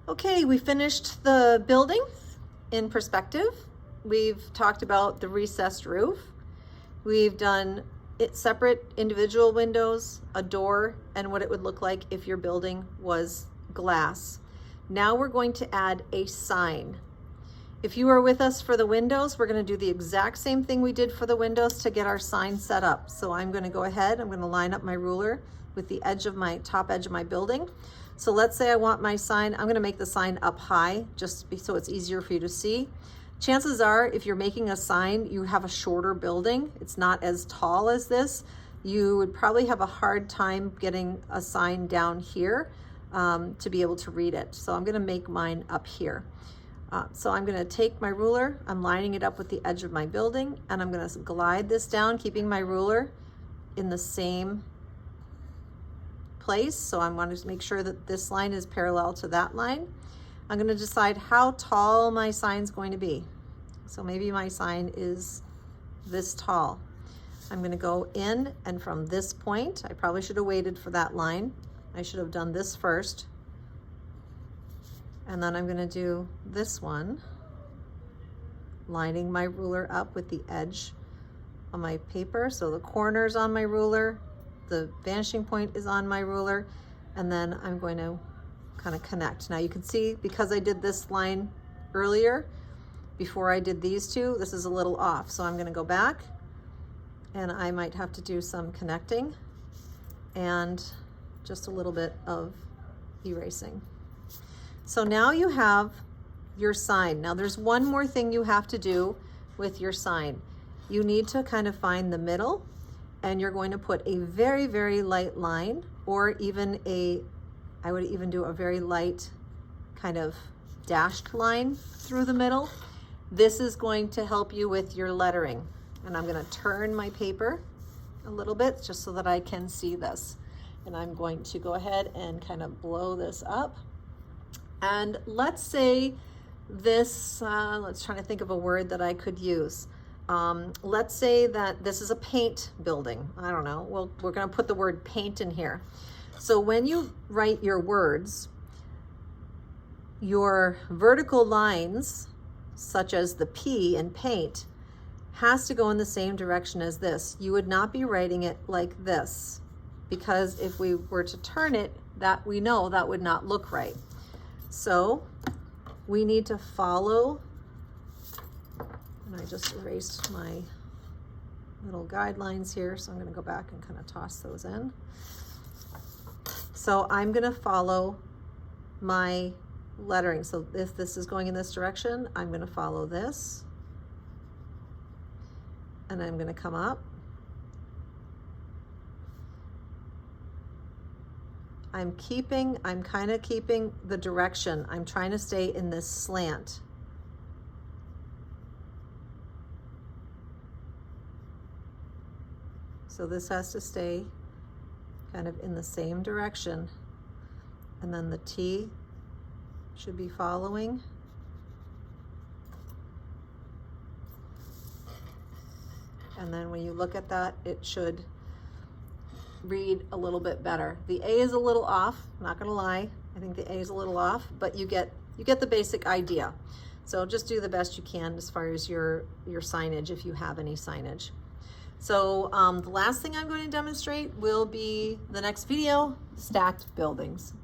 Okay, we finished the building in perspective. We've talked about the recessed roof. We've done it separate individual windows, a door, and what it would look like if your building was glass. Now we're going to add a sign. If you are with us for the windows, we're going to do the exact same thing we did for the windows to get our sign set up. So I'm going to go ahead, I'm going to line up my ruler with the edge of my top edge of my building. So let's say I want my sign, I'm going to make the sign up high just so it's easier for you to see. Chances are, if you're making a sign, you have a shorter building, it's not as tall as this, you would probably have a hard time getting a sign down here to be able to read it. So I'm going to make mine up here. So I'm going to take my ruler, I'm lining it up with the edge of my building, and I'm going to glide this down, keeping my ruler in the same place. So I want to make sure that this line is parallel to that line. I'm going to decide how tall my sign's going to be. So maybe my sign is this tall. I'm going to go in, and from this point, I probably should have waited for that line. I should have done this first. And then I'm going to do this one, lining my ruler up with the edge of my paper. So the corner's on my ruler, the vanishing point is on my ruler, and then I'm going to kind of connect. Now you can see, because I did this line earlier, before I did these two, this is a little off. So I'm going to go back, and I might have to do some connecting and just a little bit of erasing. So now you have your sign. Now there's one more thing you have to do with your sign. You need to kind of find the middle, and you're going to put a very, very light line, or even I would even do a very light kind of dashed line through the middle. This is going to help you with your lettering. And I'm going to turn my paper a little bit just so that I can see this. And I'm going to go ahead and kind of blow this up. And let's say this, let's try to think of a word that I could use. Let's say that this is a paint building. I don't know. Well, we're going to put the word paint in here. So when you write your words, your vertical lines, such as the P in paint, has to go in the same direction as this. You would not be writing it like this, because if we were to turn it, that we know that would not look right. So we need to follow, and I just erased my little guidelines here, so I'm going to go back and kind of toss those in. So I'm going to follow my lettering. So if this is going in this direction, I'm going to follow this, and I'm going to come up. I'm kind of keeping the direction. I'm trying to stay in this slant. So this has to stay kind of in the same direction. And then the T should be following. And then when you look at that, it should read a little bit better. The A is a little off, I'm not gonna lie. I think the A is a little off, but you get the basic idea. So just do the best you can as far as your signage, if you have any signage. So the last thing I'm going to demonstrate will be the next video, stacked buildings.